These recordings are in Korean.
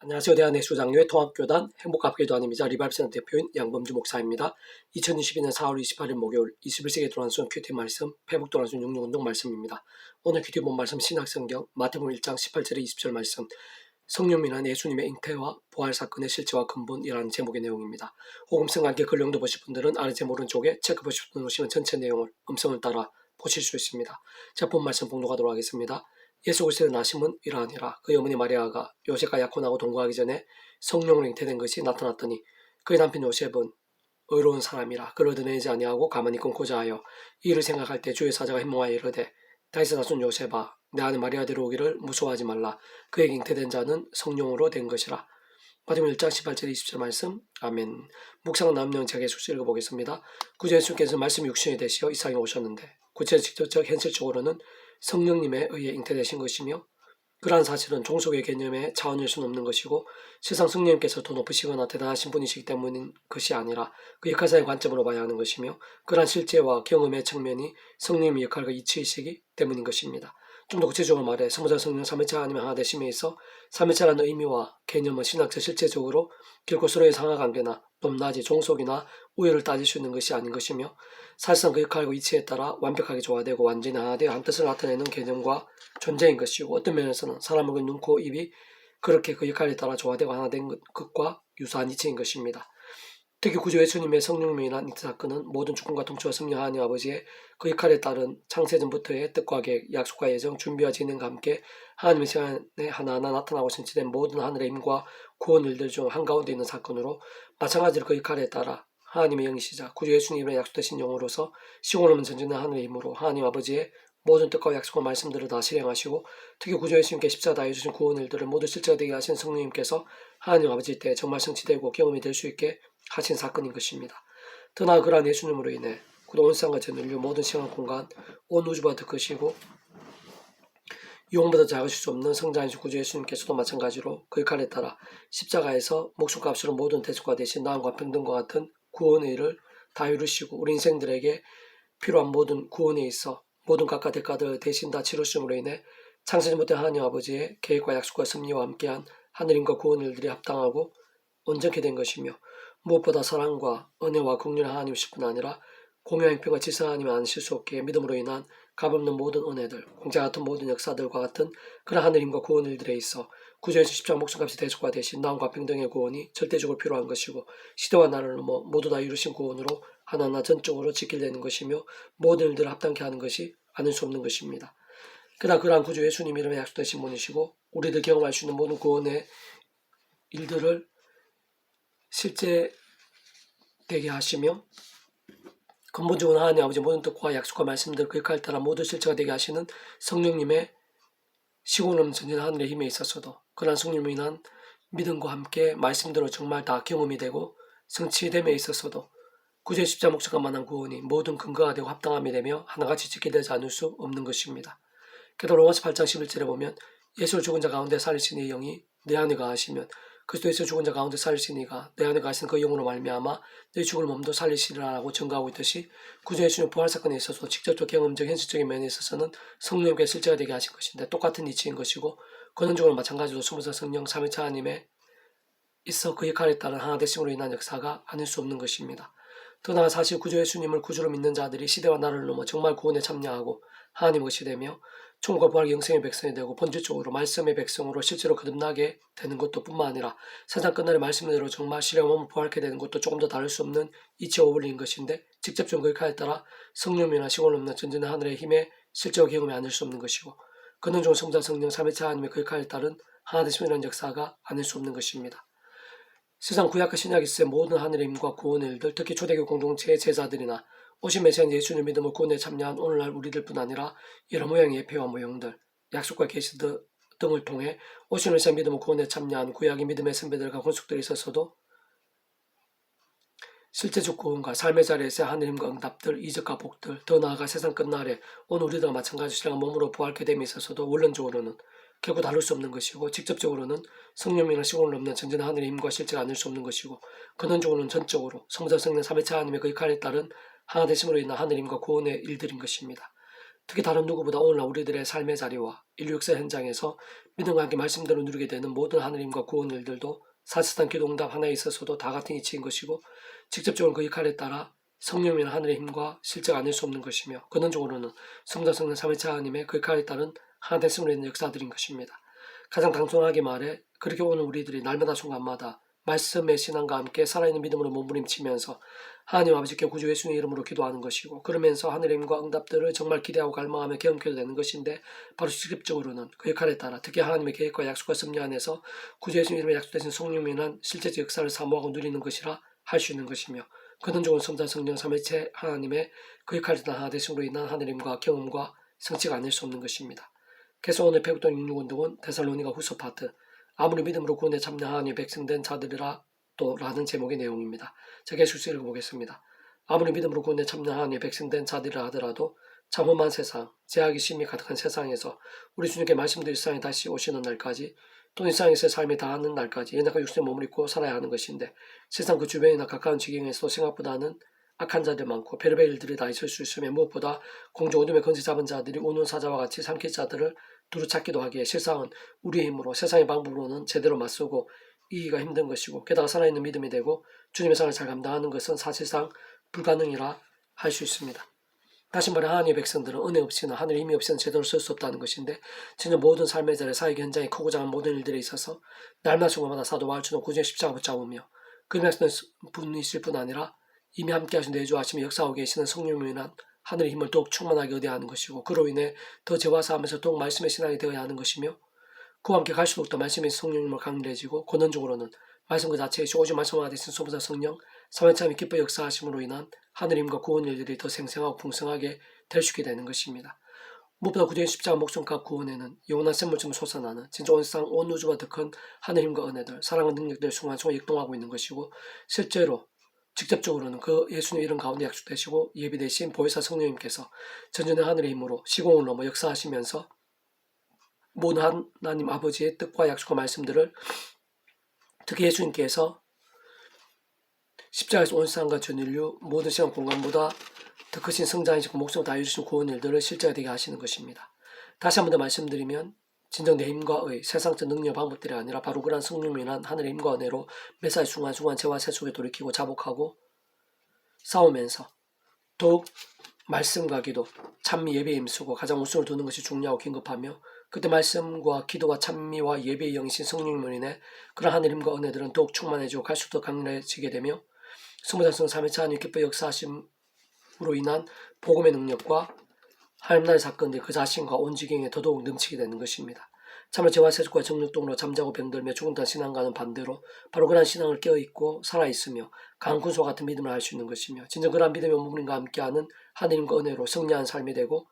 안녕하세요. 대한예수장로회 통합교단 행복합교단입니다. 리바이브센터 대표인 양범주 목사입니다. 2022년 4월 28일 목요일 21세기에 돌아온 큐티 말씀, 회복 돌아온 66운동 말씀입니다. 오늘 큐티 본 말씀 신약성경 마태복음 1장 18절에 20절 말씀, 성령민한 예수님의 잉태와 부활 사건의 실체와 근본이라는 제목의 내용입니다. 복음성과 함께 글 영도 보실 분들은 아래 제 오른쪽에 체크 보실 분 오시면 전체 내용을 음성을 따라 보실 수 있습니다. 자, 본 말씀 봉독하도록 하겠습니다. 예수 그리스도의 나심은 이러하니라. 그의 어머니 마리아가 요셉과 약혼하고 동거하기 전에 성령으로 잉태된 것이 나타났더니 그의 남편 요셉은 의로운 사람이라 그를 얻어내지 아니하고 가만히 끊고자 하여 이 일을 생각할 때 주의 사자가 현몽하여 이르되 다윗의 자손 요셉아 내 아내 마리아대로 오기를 무서워하지 말라. 그에게 잉태된 자는 성령으로 된 것이라. 마태복음 1장 18절 20절 말씀. 아멘. 묵상 남용 제가 예수 읽어보겠습니다. 구주 예수께서 말씀이 육신이 되시어 이 세상에 오셨는데 구체적 직접적 현실적으로는 성령님에 의해 잉태되신 것이며 그러한 사실은 종속의 개념의 차원일 수는 없는 것이고 세상 성령님께서 더 높으시거나 대단하신 분이시기 때문인 것이 아니라 그 역할자의 관점으로 봐야 하는 것이며 그러한 실제와 경험의 측면이 성령님의 역할과 이치이시기 때문인 것입니다. 좀 더 구체적으로 말해 성부자 성령 삼위일체 하나님의 하나 되심에 있어 삼위일체라는 의미와 개념은 신학적 실제적으로 결코 서로의 상하관계나 높낮이, 종속이나 우열을 따질 수 있는 것이 아닌 것이며 사실상 그 역할과 이치에 따라 완벽하게 조화되고 완전히 하나 되어 한 뜻을 나타내는 개념과 존재인 것이고 어떤 면에서는 사람의 눈, 코, 입이 그렇게 그 역할에 따라 조화되고 하나 된 것과 유사한 이치인 것입니다. 특히 구주 예수님의 성령님이란 잉태 사건은 모든 주권과 통치와 성령 하나님 아버지의 그 역할에 따른 창세전부터의 뜻과 계획, 약속과 예정, 준비와 진행과 함께 하나님의 시간에 하나하나 나타나고 성취된 모든 하늘의 힘과 구원 일들 중 한가운데 있는 사건으로 마찬가지로 그 역할에 따라 하나님의 영이시자 구주 예수님의 약속되신 영으로서 시공을 넘는 전진한 하늘의 힘으로 하나님 아버지의 모든 뜻과 약속과 말씀들을 다 실행하시고 특히 구주 예수님께 십자가 다해주신 구원 일들을 모두 실제가 되게 하신 성령님께서 하나님 아버지 때 정말 성취되고 경험이 될 수 있게 하신 사건인 것입니다. 더 나아 그러한 예수님으로 인해 온 세상과 전 인류 모든 시간 공간 온 우주가 더 크시고 유언보다 작으실 수 없는 성자이신 구주 예수님께서도 마찬가지로 그 역할에 따라 십자가에서 목숨값으로 모든 대속가 되신 나음과 평등과 같은 구원의 일을 다 이루시고 우리 인생들에게 필요한 모든 구원에 있어 모든 값과 대가들 대신 다 치르심으로 인해 창세전부터 하나님 아버지의 계획과 약속과 섭리와 함께한 하늘임과 구원의 일들이 합당하고 온전케 된 것이며 무엇보다 사랑과 은혜와 긍휼한 하나님이실 뿐 아니라 공의와 형평과 질서 하나님이 아실 수 없기에 믿음으로 인한 값없는 모든 은혜들, 공짜 같은 모든 역사들과 같은 그런 하늘 힘과 구원 일들에 있어 구주에서 십자가 목숨값이 대속화 되신 나음과 평등의 구원이 절대적으로 필요한 것이고 시대와 나라를 넘어 모두 다 이루신 구원으로 하나하나 전적으로 지킬되는 것이며 모든 일들을 합당케 하는 것이 아닐 수 없는 것입니다. 그러나 그러한 구주 예수님 이름에 약속되신 분이시고 우리들 경험할 수 있는 모든 구원의 일들을 실제 되게 하시며 근본적으로 하나님 아버지 모든 뜻과 약속과 말씀들 그 역할에 따라 모두 실체가 되게 하시는 성령님의 시공을 넘는 전진 하늘의 힘에 있어서도 그러한 성령님으로 인한 믿음과 함께 말씀대로 정말 다 경험이 되고 성취됨에 있어서도 구주의 십자가 목적과 만한 구원이 모든 근거가 되고 합당함이 되며 하나같이 지키되지 않을 수 없는 것입니다. 게다가 로마서 8장 11절에 보면 예수를 죽은 자 가운데 살리신 이 영이 내 안에 거하시면 그리스도에서 죽은 자 가운데 살리신 이가 내 안에 가신 그 영으로 말미암아 내 죽을 몸도 살리시리라고 증거하고 있듯이 구주 예수님 부활 사건에 있어서 직접적 경험적 현실적인 면에 있어서는 성령께 실제가 되게 하신 것인데 똑같은 이치인 것이고 근원적으로 마찬가지로 성부사 성령 삼위일체 하나님의 있어 그 역할에 따른 하나 되심으로 인한 역사가 아닐 수 없는 것입니다. 더 나아 사실 구주 예수님을 구주로 믿는 자들이 시대와 나라를 넘어 정말 구원에 참여하고 하나님 것이 되며 천국과 부활 영생의 백성이 되고 본질적으로 말씀의 백성으로 실제로 거듭나게 되는 것도 뿐만 아니라 세상 끝날의 말씀대로 정말 신의 몸을 부활케 되는 것도 조금 더 다를 수 없는 이치와 어울리는 것인데 직접적 그 역할에 따라 성령이나 시공을 넘는 전진한 하늘의 힘에 실제로 경험이 아닐 수 없는 것이고 근원적으로 성자 성령 삼위일체 하나님의 그 역할에 따른 하나 되심이라는 역사가 아닐 수 없는 것입니다. 세상 구약과 신약에 있어의 모든 하늘의 힘과 구원의 일들, 특히 초대교 공동체의 제자들이나 오신 메시아 예수님의 믿음을 구원에 참여한 오늘날 우리들뿐 아니라 여러 모양의 예표와 모형들, 약속과 계시 등을 통해 오신 메시아 믿음을 구원에 참여한 구약의 믿음의 선배들과 권속들이 있어서도 실제적 구원과 삶의 자리에서의 하늘 힘과 응답들, 이적과 복들, 더 나아가 세상 끝날에 오늘 우리들과 마찬가지로 신령한 몸으로 부활케 됨에 있어서도 원론적으로는 결코 다룰 수 없는 것이고 직접적으로는 성령이나 시공을 넘는 전진한 하늘의 힘과 실제가 아닐 수 없는 것이고 근원적으로는 전적으로 성자 성령 삼위일체 하나님의 그 역할에 따른 하나 되심으로 인한 하늘 힘과 구원의 일들인 것입니다. 특히 다른 누구보다 오늘날 우리들의 삶의 자리와 인류 역사 현장에서 믿음과 함께 말씀대로 누리게 되는 모든 하느님과 구원 일들도 사실상 기도응답 하나에 있어서도 다 같은 이치인 것이고 직접적으로 그 역할에 따라 성령이나 하늘의 힘과 실제가 아닐 수 없는 것이며 근원적으로는 성자 성령 삼위체 하나님의 그 역할에 따른 하나된 승리에 있는 역사들인 것입니다. 가장 단순하게 말해 그렇게 오늘 우리들이 날마다 순간마다 말씀의 신앙과 함께 살아있는 믿음으로 몸부림치면서 하나님 아버지께 구주 예수님의 이름으로 기도하는 것이고 그러면서 하늘의 힘과 응답들을 정말 기대하고 갈망하며 경험하게 되는 것인데 바로 직접적으로는 그 역할에 따라 특히 하나님의 계획과 약속과 섭리 안에서 구주 예수님 이름에 약속되신 성령님은 실제적 역사를 사모하고 누리는 것이라 할 수 있는 것이며 근원적으로 성자 성령 삼위체 하나님의 그 역할에 따라 하나 되심으로 인한 하늘의 힘과 경험과 성취가 아닐 수 없는 것입니다. 그래서 오늘 배웠던 66운동은 데살로니가 후서 파트 아무리 믿음으로 구원에 참여하니 백성된 자들이라 또 라는 제목의 내용입니다. 제가 계속 읽어보겠습니다. 아무리 믿음으로 구원에 참여하니 백성된 자들이라 하더라도 참 험한 세상, 제약이 심히 가득한 세상에서 우리 주님께 말씀도 일상에 다시 오시는 날까지 또 일상에서의 삶이 다하는 날까지 연약한 육신의 몸을 입고 살아야 하는 것인데 세상 그 주변이나 가까운 지경에서 생각보다는 악한 자들 많고 별의별 일들이 다 있을 수 있으며 무엇보다 공중 어둠의 건지 잡은 자들이 우는 사자와 같이 삼킬 자들을 두루 찾기도 하기에 실상은 우리의 힘으로 세상의 방법으로는 제대로 맞서고 이기가 힘든 것이고 게다가 살아있는 믿음이 되고 주님의 사랑을 잘 감당하는 것은 사실상 불가능이라 할 수 있습니다. 다시 말해 하나님의 백성들은 은혜 없이는 하늘의 힘이 없이는 제대로 쓸 수 없다는 것인데 진짜 모든 삶의 자리 사회 현장에 크고 작은 모든 일들에 있어서 날마다 순간마다 사도 바울처럼 구주의 십자가 붙잡으며 그 말씀의 분이실 뿐 아니라 이미 함께 하신 내주하시며 역사하고 계시는 성령으로 인한 하늘의 힘을 더욱 충만하게 얻어야 하는 것이고 그로 인해 더 재화사하면서 더욱 말씀의 신앙이 되어야 하는 것이며 그와 함께 갈수록 더 말씀의 성령님을 강렬해지고 근원적으로는 말씀 그 자체이시고 오직 말씀과 되신 소부자 성령 삼위체함이 기뻐 역사하심으로 인한 하늘의 힘과 구원 일들이 더 생생하고 풍성하게 될 수 있게 되는 것입니다. 무엇보다 구주의 십자가 목숨값 구원에는 영원한 샘물처럼 솟아나는 진짜 온 우주와 더 큰 하늘의 힘과 은혜들 사랑과 능력들 순간순간 역동하고 있는 것이고 실제로 직접적으로는 그 예수님 이름 가운데 약속되시고 예비되신 보혜사 성령님께서 전전의 하늘의 힘으로 시공을 넘어 역사하시면서 모든 하나님 아버지의 뜻과 약속과 말씀들을 특히 예수님께서 십자가에서 온 세상과 전 인류 모든 시간 공간보다 더 크신 성장이시고 목숨을 다해주신 구원 일들을 실제가 되게 하시는 것입니다. 다시 한 번 더 말씀드리면 진정 내 힘과 의, 세상적 능력 방법들이 아니라 바로 그러한 성령으로 인한 하늘의 힘과 은혜로 매사에 순간순간 죄와 세 속에 돌이키고 자복하고 싸우면서 더욱 말씀과 기도, 찬미 예배에 힘쓰고 가장 우선을 두는 것이 중요하고 긴급하며 그때 말씀과 기도와 찬미와 예배의 영이신 성령님으로 인해 그런 하늘의 힘과 은혜들은 더욱 충만해지고 갈수록 더 강렬해지게 되며 성부장성 삼위체 하나님 기뻐 역사하심으로 인한 복음의 능력과 하나님 나라의 사건들이 그 자신과 온 지경에 더더욱 넘치게 되는 것입니다. 참으로 죄와 세속과 정욕동으로 잠자고 병들며 죽은 듯한 신앙과는 반대로 바로 그러한 신앙을 깨어있고 살아있으며 강한 군소와 같은 믿음을 할 수 있는 것이며 진정 그러한 믿음의 몸부림과 함께하는 하느님과 은혜로 승리한 삶이 되고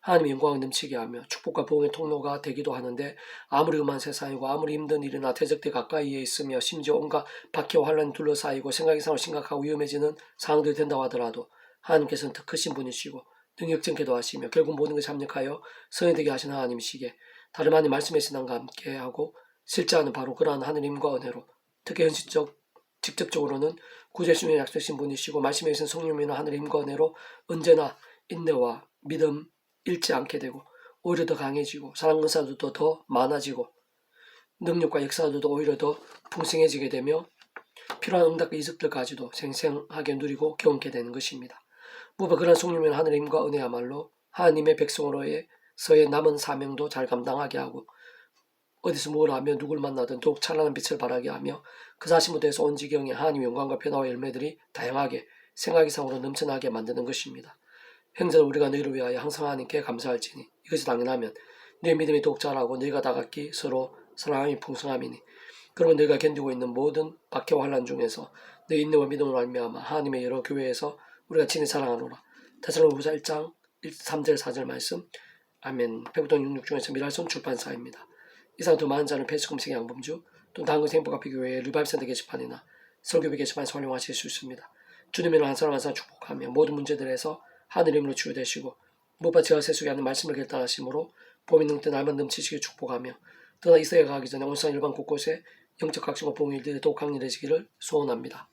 하나님의 영광을 넘치게 하며 축복과 보응의 통로가 되기도 하는데 아무리 험한 세상이고 아무리 힘든 일이나 대적대 가까이에 있으며 심지어 온갖 박해와 환란이 둘러싸이고 생각 이상으로 심각하고 위험해지는 상황들이 된다고 하더라도 하나님께서는 더 크신 분이시고 능력전케도 하시며 결국 모든 것을 합력하여 성이 되게 하시는 하나님이시기에 다름 아닌 말씀의 신앙과 함께하고 실제하는 바로 그러한 하늘의 힘과 은혜로 특히 현실적 직접적으로는 구주 예수님의 약속하신 분이시고 말씀에 계신 성령님이나 하늘의 힘과 은혜로 언제나 인내와 믿음 잃지 않게 되고 오히려 더 강해지고 사랑 은사도 더 많아지고 능력과 역사도 오히려 더 풍성해지게 되며 필요한 응답과 이적들까지도 생생하게 누리고 경험하게 되는 것입니다. 무엇보다 그런 성령의 하늘의 힘과 은혜야말로 하나님의 백성으로서의 남은 사명도 잘 감당하게 하고 어디서 뭘 하며 누굴 만나든 더욱 찬란한 빛을 발하게 하며 그 자신부터해서 온 지경에 하나님의 영광과 변화와 열매들이 다양하게 생각 이상으로 넘쳐나게 만드는 것입니다. 형제들 우리가 너희를 위하여 항상 하나님께 감사할지니 이것이 당연하면 너희 믿음이 더욱 자라고 너희가 다 각기 서로 사랑함이 풍성함이니 그러면 너희가 견디고 있는 모든 박해와 환난 중에서 너희 인내와 믿음으로 말미암아 하나님의 여러 교회에서 우리가 친히 사랑하노라. 데살로니가후서 1장 3절 4절 말씀. 아멘. 배부동 66 중에서 미랄손 출판사입니다. 이상 더 많은 자는 페이스 검색의 양범주 또는 당근 행복카페교회의 리바입센터 게시판이나 설교비 게시판에서 활용하실 수 있습니다. 주님의 한 사람 한 사람 축복하며 모든 문제들에서 하늘의 힘으로 치유되시고 무엇보다 제가 세속에 하는 말씀을 결단하심으로 봄이 능때 날만 넘치시게 축복하며 떠나 이스라엘 가기 전에 온 세상 일반 곳곳에 영적 각성과 봉일들이 더욱 강렬해지기를 소원합니다.